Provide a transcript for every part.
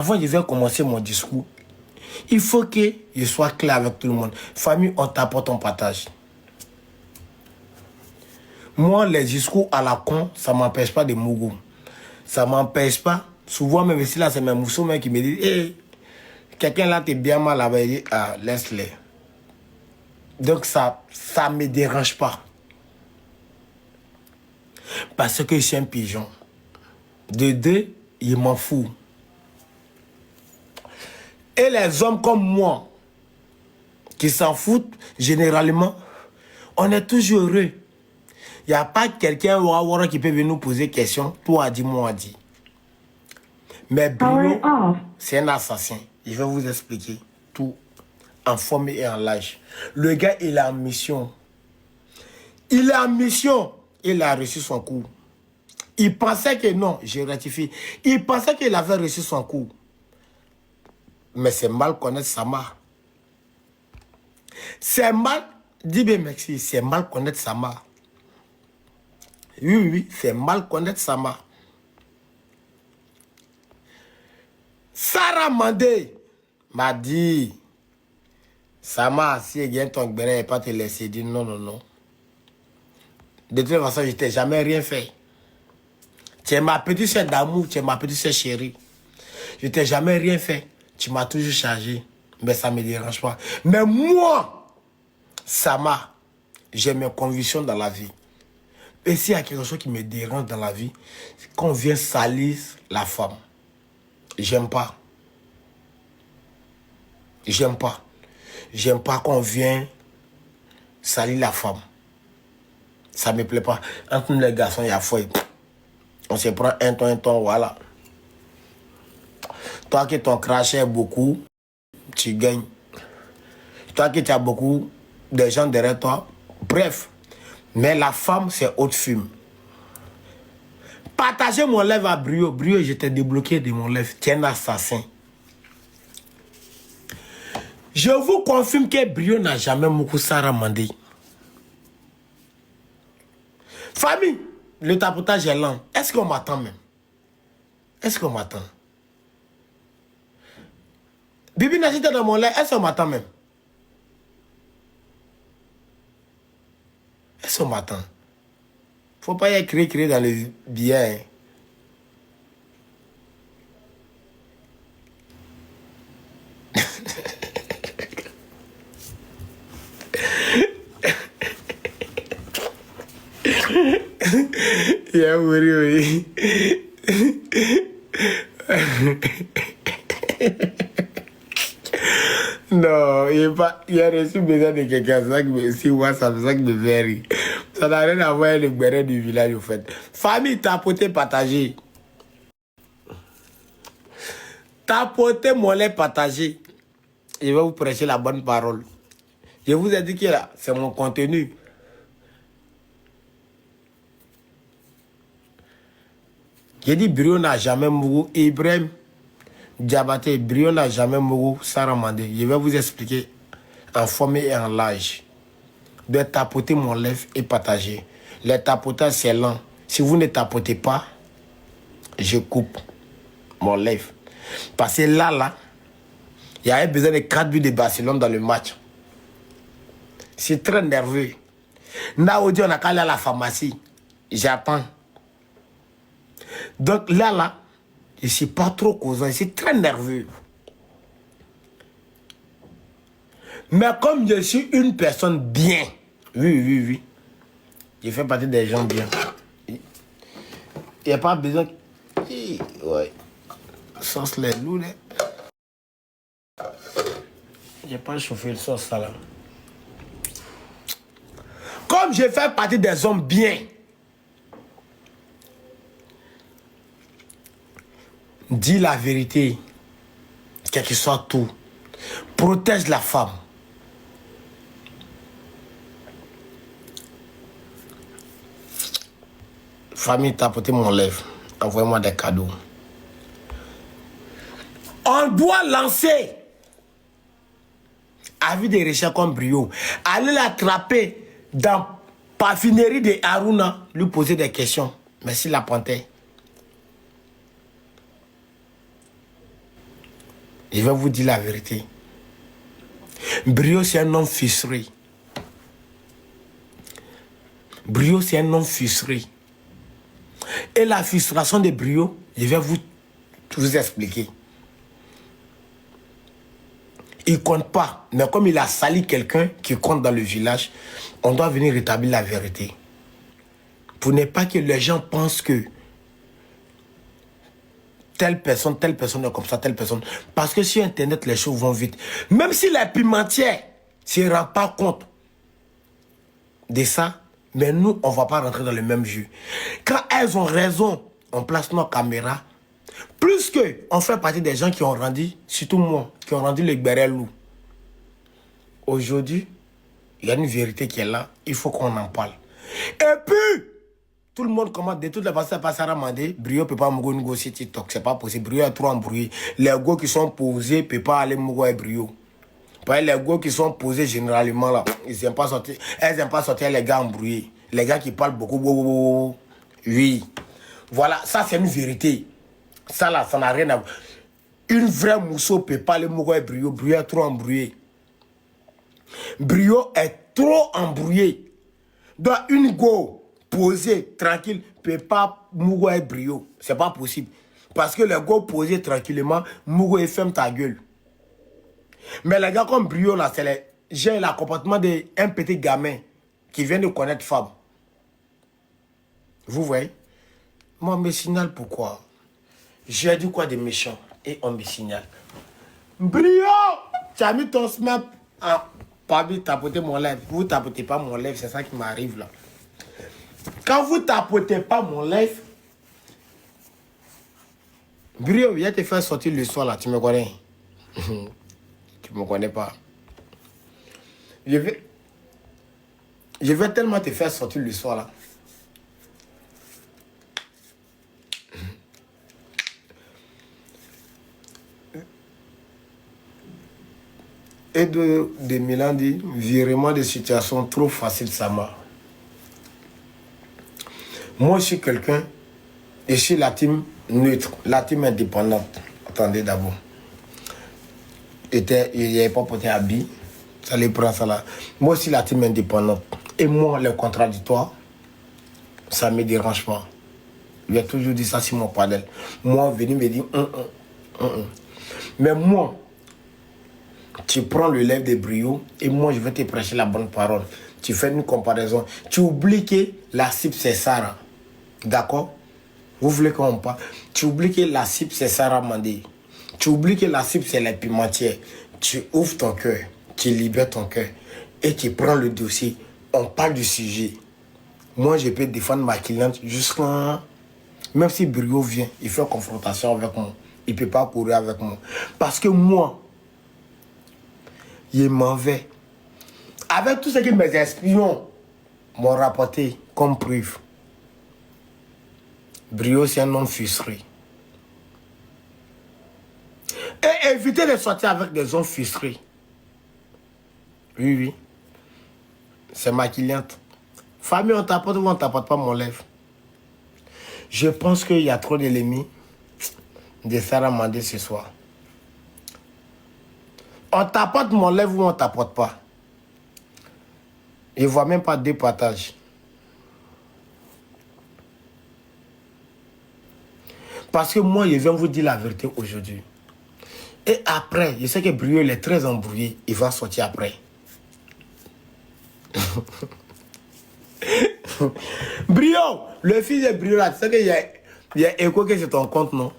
Avant, je vais commencer mon discours. Il faut que je sois clair avec tout le monde. Famille, on t'apporte, on partage. Moi, les discours à la con, ça ne m'empêche pas de mougou. Ça ne m'empêche pas. Souvent, même ici, là, c'est mes mousseaux qui me disent hey, quelqu'un là, t'es bien mal là-bas. Il dit ah, laisse-les. Donc, ça ne me dérange pas. Parce que je suis un pigeon. De deux, il m'en fout. Et les hommes comme moi, qui s'en foutent, généralement, on est toujours heureux. Il n'y a pas quelqu'un qui peut venir nous poser des questions. Toi, dis, moi, dis. Mais Bruno, c'est un assassin. Je vais vous expliquer tout en forme et en l'âge. Le gars, il est en mission. Il est en mission. Il a reçu son coup. Il pensait que non, je rectifie. Il pensait qu'il avait reçu son coup. Mais c'est mal connaître Sama. C'est mal, dis bien merci, c'est mal connaître Sama. Oui, oui, c'est mal connaître Sama. Sarah Mandé m'a dit, Sama, si il y a ton béret, il ne pas te laisser dire non, non, non. De toute façon, je ne t'ai jamais rien fait. Tu es ma petite soeur d'amour, tu es ma petite soeur chérie. Je ne t'ai jamais rien fait. Tu m'as toujours chargé. Mais ça ne me dérange pas. Mais moi, Sama, j'ai mes convictions dans la vie. Et s'il y a quelque chose qui me dérange dans la vie, c'est qu'on vient salir la femme. J'aime pas. J'aime pas. J'aime pas qu'on vienne salir la femme. Ça me plaît pas. Entre nous les garçons, il y a foi. On se prend un ton, voilà. Toi qui ton crachet est beaucoup, tu gagnes. Toi qui tu as beaucoup de gens derrière toi, bref. Mais la femme, c'est autre film. Partagez mon lèvre à Brio. Brio, j'étais débloqué de mon lèvre. Tu es un assassin. Je vous confirme que Brio n'a jamais beaucoup Sarah Mandé. Famille, le tapotage est lent. Est-ce qu'on m'attend même? Est-ce qu'on m'attend? Bibi Najita dans mon lait, est-ce qu'on m'attend même? Est-ce qu'on m'attend? Faut pas y écrire dans les billets. Yeah, oui. Non, il a reçu besoin de quelqu'un. C'est ça qui me si WhatsApp, c'est ça qui me fait rire. Ça n'a rien à voir avec le béret du village, au fait. Famille, tapoter, partager. Tapoter, mon lait, partager. Je vais vous prêcher la bonne parole. Je vous ai dit que là, c'est mon contenu. J'ai dit, Brio n'a jamais mouru. Ibrahim Diabaté, Brio n'a jamais mouru. Sarah Mandé. Je vais vous expliquer en forme et en l'âge. De tapoter mon lèvre et partager. Les tapotages, c'est lent. Si vous ne tapotez pas, je coupe mon lèvre. Parce que là, il y avait besoin de 4 buts de Barcelone dans le match. C'est très nerveux. Naoudi, on a qu'à aller à la pharmacie. J'attends. Donc là, je ne suis pas trop causant. Je suis très nerveux. Mais comme je suis une personne bien, oui. Je fais partie des gens bien. Il n'y a pas besoin... Ouais. Sauce les loups, là. Je n'ai pas chauffé le sauce, ça, là. Comme je fais partie des hommes bien, dis la vérité, quel que soit tout. Protège la femme. Famille, tapotez mon lèvre. Envoyez-moi des cadeaux. On doit lancer, avis de recherche comme Brio, aller l'attraper dans parfumerie de Aruna, lui poser des questions. Merci la panthère. Je vais vous dire la vérité. Brio, c'est un homme ficelé. Brio, c'est un homme ficelé. Et la frustration de Brio, je vais vous expliquer. Il ne compte pas. Mais comme il a sali quelqu'un qui compte dans le village, on doit venir rétablir la vérité. Pour ne pas que les gens pensent que telle personne est comme ça, telle personne. Parce que sur Internet, les choses vont vite. Même si les pimentières ne se rendent pas compte de ça, mais nous, on ne va pas rentrer dans le même jeu. Quand elles ont raison, on place nos caméras. Plus que on fait partie des gens qui ont rendu, surtout moi, qui ont rendu le Gbérel loup. Aujourd'hui, il y a une vérité qui est là. Il faut qu'on en parle. Et puis, tout le monde commence, de toutes les façons, c'est pas Sarah Mandé. Brio ne peut pas négocier TikTok. C'est pas possible. Brio est trop embrouillé. Les go qui sont posés ne peuvent pas aller et Brio. Les go qui sont posés généralement là, ils n'aiment pas sortir. Elles n'aiment pas sortir les gars embrouillés. Les gars qui parlent beaucoup. Oui. Voilà, ça c'est une vérité. Ça là, ça n'a rien à voir. Une vraie mousseau ne peut pas aller et Brio. Brio est trop embrouillé. Brio est trop embrouillé. Donc une go posée, tranquille, ne peut pas et Brio. C'est pas possible. Parce que les go posés tranquillement, et ferme ta gueule. Mais les gars comme Brio, là, c'est j'ai le comportement d'un petit gamin qui vient de connaître femme. Vous voyez? Moi, on me signale pourquoi? J'ai dit quoi de méchant? Et on me signale. Brio! Tu as mis ton snap. Ah, pas bien tapoter mon lèvre. Vous tapotez pas mon lèvre, c'est ça qui m'arrive là. Quand vous tapotez pas mon lèvre, Brio, viens te faire sortir le soir là, tu me connais? Tu me connais pas. Je vais tellement te faire sortir le soir là. Et de Milan dit, virement de situation trop facile, ça m'a. Moi, je suis quelqu'un, je suis la team neutre, la team indépendante. Attendez d'abord. Il n'y avait pas porté habit, ça les prend ça là. Moi aussi, la team indépendante. Et moi, le contradictoire, ça ne me dérange pas. Il a toujours dit ça sur mon panel. Moi, venir me dire, Mais moi, tu prends le lèvre de Brio et moi, je vais te prêcher la bonne parole. Tu fais une comparaison. Tu oublies que la cible, c'est Sarah. D'accord? Vous voulez qu'on parle? Tu oublies que la cible, c'est Sarah Mandé. Tu oublies que la cible, c'est les pimentières. Tu ouvres ton cœur, tu libères ton cœur et tu prends le dossier. On parle du sujet. Moi, je peux défendre ma cliente jusqu'à... Même si Brio vient, il fait confrontation avec moi. Il ne peut pas courir avec moi. Parce que moi, il m'en va. Avec tout ce que mes espions m'ont rapporté comme preuve. Brio, c'est un homme frustré. Et évitez de sortir avec des hommes frustrés. Oui. C'est ma cliente. Famille, on t'apporte ou on ne t'apporte pas mon lèvre. Je pense qu'il y a trop d'ennemis de Sarah Mandé ce soir. On t'apporte mon lèvre ou on ne t'apporte pas. Je ne vois même pas deux partages. Parce que moi, je viens vous dire la vérité aujourd'hui. Et après, je sais que Brio il est très embrouillé. Il va sortir après. Brio, le fils de Brio là, tu sais qu'il y a écho que c'est ton compte, non?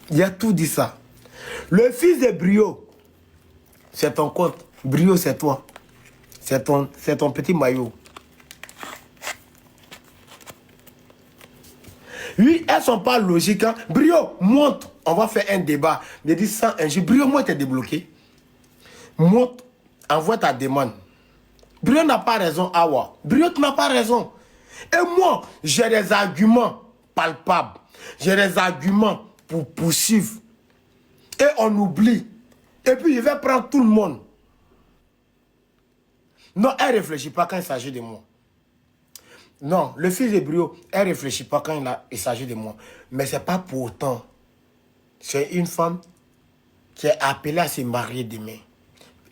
Il y a tout dit ça. Le fils de Brio, c'est ton compte. Brio, c'est toi. C'est ton petit maillot. Oui, elles ne sont pas logiques. Hein? Brio, monte. On va faire un débat. Je dis ça un jour. Brio, moi, tu es débloqué. Monte. Envoie ta demande. Brio n'a pas raison, Awa. Brio, tu n'as pas raison. Et moi, j'ai des arguments palpables. J'ai des arguments pour poursuivre. Et on oublie. Et puis, je vais prendre tout le monde. Non, elle ne réfléchit pas quand il s'agit de moi. Non, le fils de Brio, elle ne réfléchit pas quand il s'agit de moi. Mais ce n'est pas pour autant. C'est une femme qui est appelée à se marier demain.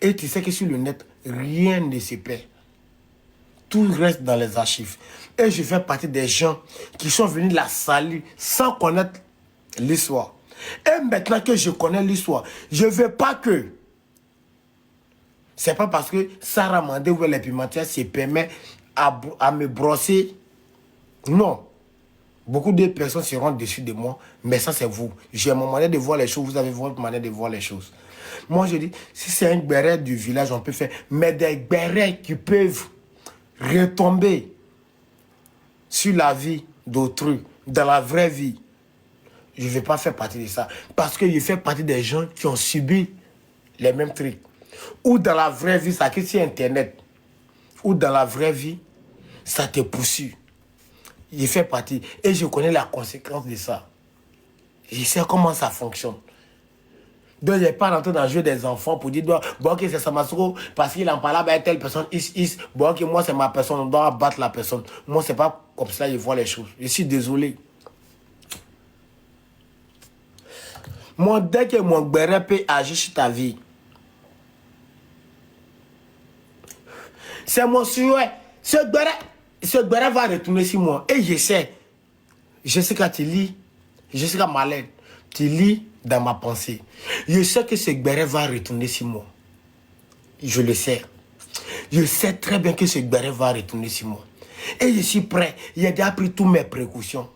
Et tu sais que sur le net, rien ne se perd. Tout reste dans les archives. Et je fais partie des gens qui sont venus la saluer sans connaître l'histoire. Et maintenant que je connais l'histoire, je ne veux pas que... C'est pas parce que Sarah Mandé ou les pimentières se permet à me brosser. Non. Beaucoup de personnes seront déçues de moi, mais ça c'est vous. J'ai mon manière de voir les choses, vous avez votre manière de voir les choses. Moi je dis, si c'est un béret du village, on peut faire. Mais des bérets qui peuvent retomber sur la vie d'autrui, dans la vraie vie, je ne vais pas faire partie de ça. Parce que je fais partie des gens qui ont subi les mêmes trucs. Ou dans la vraie vie, ça quitte sur Internet. Ou dans la vraie vie, ça te poursuit. Je fais partie. Et je connais la conséquence de ça. Je sais comment ça fonctionne. Donc, je n'ai pas rentré dans le jeu des enfants pour dire, bon, ok, c'est Samasoko, parce qu'il en parle avec telle personne, bon, ok, moi, c'est ma personne, on doit abattre la personne. Moi, c'est pas comme ça que je vois les choses. Je suis désolé. Moi, dès que mon béret peut agir sur ta vie, c'est mon souhait. Ce béret va retourner sur moi. Et je sais quand tu lis, je sais quand ma lettre, tu lis dans ma pensée. Je sais que ce béret va retourner sur moi. Je le sais. Je sais très bien que ce béret va retourner sur moi. Et je suis prêt. J'ai déjà pris toutes mes précautions.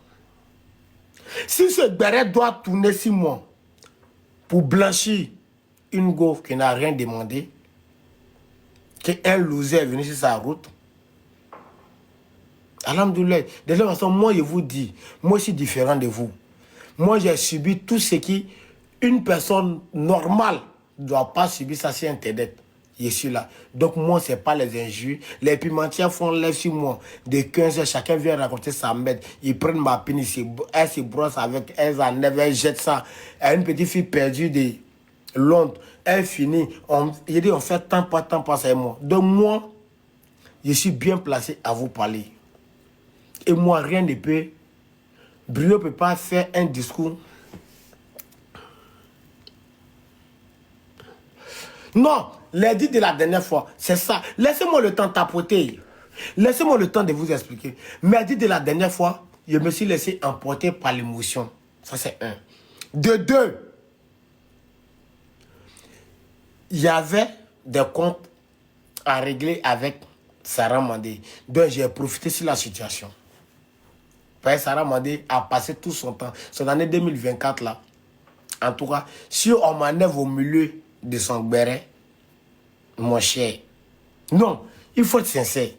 Si ce béret doit tourner sur moi pour blanchir une go qui n'a rien demandé, qu'un loser est venu sur sa route, alhamdoulilah. De toute façon, moi je vous dis, moi je suis différent de vous. Moi j'ai subi tout ce qui une personne normale ne doit pas subir ça sur Internet. Je suis là. Donc moi, ce n'est pas les injures. Les pimentières font lèvres sur moi. De 15 heures, chacun vient raconter sa merde. Ils prennent ma pine, elles se brossent avec, elles enlèvent, elles jettent ça. Une petite fille perdue de Londres, elle finit. Il dit, on fait tant pas ça et moi. Donc moi, je suis bien placé à vous parler. Et moi, rien ne peut. Brio ne peut pas faire un discours. Non, les dit de la dernière fois, c'est ça. Laissez-moi le temps de tapoter. Laissez-moi le temps de vous expliquer. Mais dit de la dernière fois, je me suis laissé emporter par l'émotion. Ça, c'est un. De deux, il y avait des comptes à régler avec Sarah Mandé. Donc, j'ai profité sur la situation. Parce que Sarah Mandé a passé tout son temps. Son année 2024, là. En tout cas, si on m'enlève au milieu de son béret, mon cher. Non, il faut être sincère.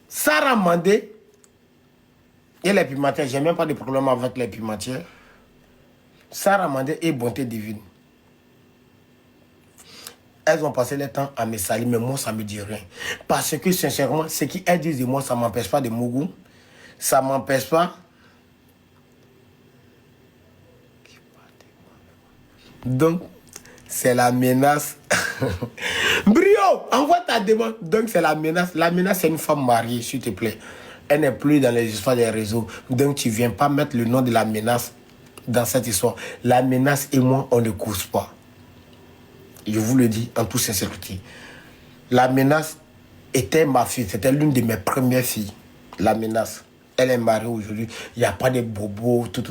Sarah Mandé et les pimentières, j'ai même pas de problème avec les pimentières. Sarah Mandé est bonté divine. Elles ont passé le temps à me salir, mais moi, ça ne me dit rien. Parce que, sincèrement, ce qu'elles disent de moi, ça ne m'empêche pas de mon goût. Ça ne m'empêche pas. Donc, c'est la menace. Brio, envoie ta demande. Donc, c'est la menace. La menace, c'est une femme mariée, s'il te plaît. Elle n'est plus dans les histoires des réseaux. Donc, tu ne viens pas mettre le nom de la menace dans cette histoire. La menace et moi, on ne cause pas. Je vous le dis en toute sincérité. La menace était ma fille. C'était l'une de mes premières filles. La menace. Elle est mariée aujourd'hui. Il n'y a pas de bobo, tout.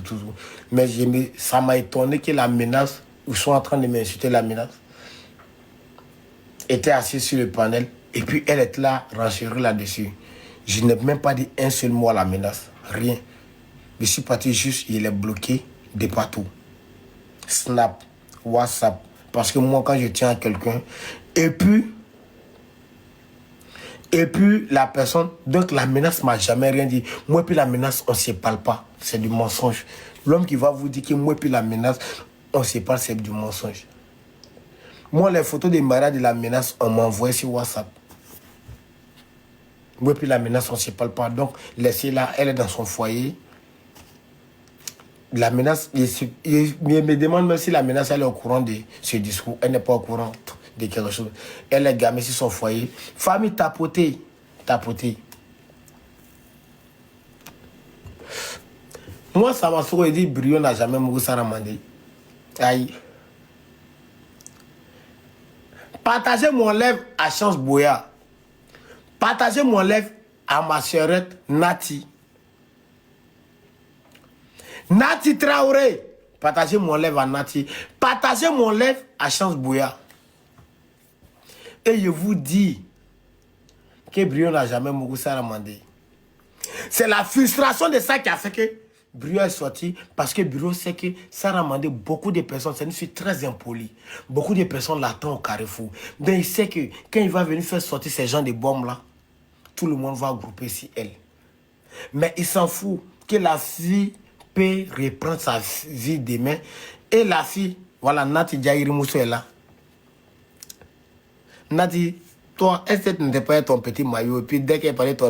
Mais ça m'a étonné que la menace, ils sont en train de m'insulter, la menace, était assise sur le panel. Et puis elle est là, renchérie là-dessus. Je n'ai même pas dit un seul mot à la menace. Rien. Je suis parti juste, il est bloqué de partout. Snap, WhatsApp. Parce que moi, quand je tiens à quelqu'un, et puis la personne, donc la menace m'a jamais rien dit. Moi, puis la menace, on ne se parle pas. C'est du mensonge. L'homme qui va vous dire que moi, puis la menace, on se parle, c'est du mensonge. Moi, les photos des mariages de la menace, on m'a envoyé sur WhatsApp. Moi, puis la menace, on ne se parle pas. Donc, laissez-la, elle est dans son foyer. La menace, il me demande même si la menace, elle est au courant de ce discours. Elle n'est pas au courant de quelque chose. Elle est gamée sur son foyer. Famille tapotée. Moi, ça m'a souvent dit, Brio n'a jamais mouru sans Ramandé. Aïe. Partagez mon live à Chance Boya. Partagez mon live à ma sœurette Nati. Nati Traoré. Partagez mon live à Nati. Partagez mon live à Chance Boya. Et je vous dis que Brio n'a jamais mouru sans Ramandé. C'est la frustration de ça qui a fait que Brio est sorti, parce que Brio sait que ça a demandé beaucoup de personnes. C'est une fille très impolie. Beaucoup de personnes l'attendent au carrefour. Donc il sait que quand il va venir faire sortir ces gens de bombes là, tout le monde va grouper sur elle. Mais il s'en fout que la fille peut reprendre sa vie demain. Et la fille, voilà, Nati Jairi Mousso est là. Nati, toi, est-ce que tu n'étais pas ton petit maillot? Et puis dès qu'elle parlait, toi,